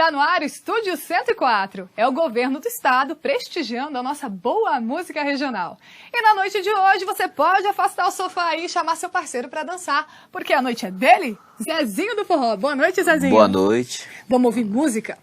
Tá no ar o Estúdio 104. É o governo do estado prestigiando a nossa boa música regional. E na noite de hoje você pode afastar o sofá aí e chamar seu parceiro para dançar, porque a noite é dele, Zezinho do Forró. Boa noite, Zezinho. Boa noite. Vamos ouvir música?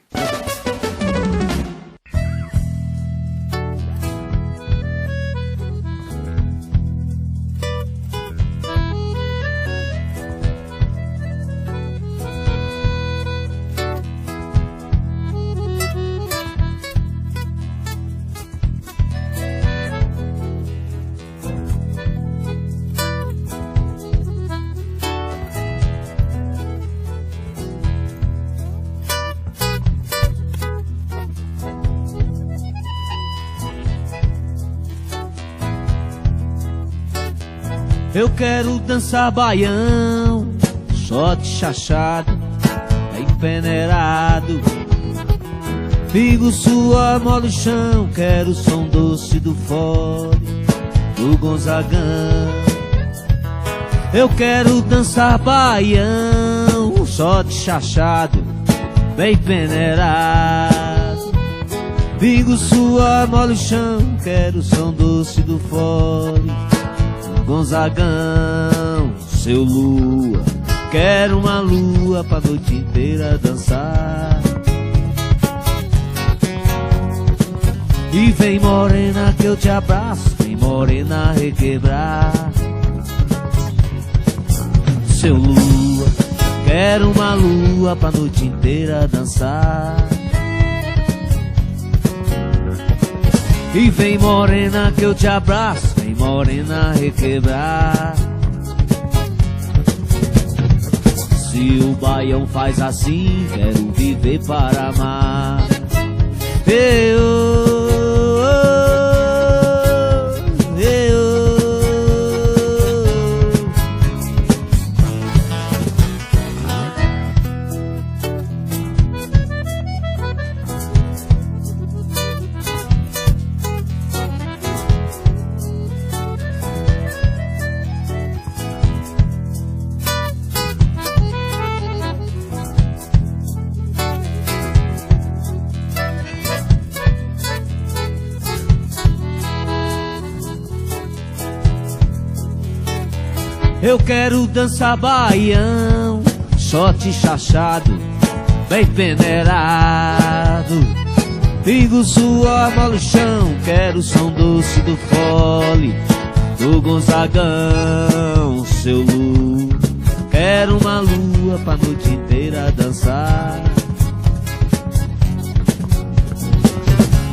Eu quero dançar baião, shot chachado, bem peneirado. Figo sua mola o chão, quero o som doce do fole, do Gonzagão. Eu quero dançar baião, shot chachado, bem peneirado. Figo sua mola o chão, quero o som doce do fole, Gonzagão, seu lua, quero uma lua pra noite inteira dançar. E vem morena que eu te abraço, vem morena requebrar. Seu lua, quero uma lua pra noite inteira dançar. E vem morena que eu te abraço, vem morena requebrar. Se o baião faz assim, quero viver para amar. Eu quero dançar baião, shot chachado, bem peneirado. Figo sua mola o chão, quero o som doce do fole, do Gonzagão, seu lua. Quero uma lua pra noite inteira dançar.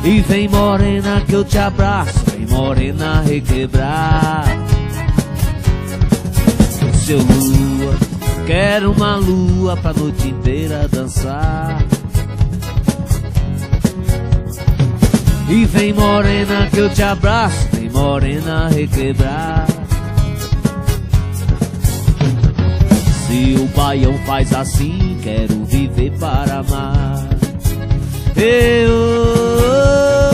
E vem morena que eu te abraço, vem morena requebrar. Seu lua, quero uma lua pra noite inteira dançar. E vem morena que eu te abraço, vem morena requebrar. Se o baião faz assim, quero viver para amar. Eu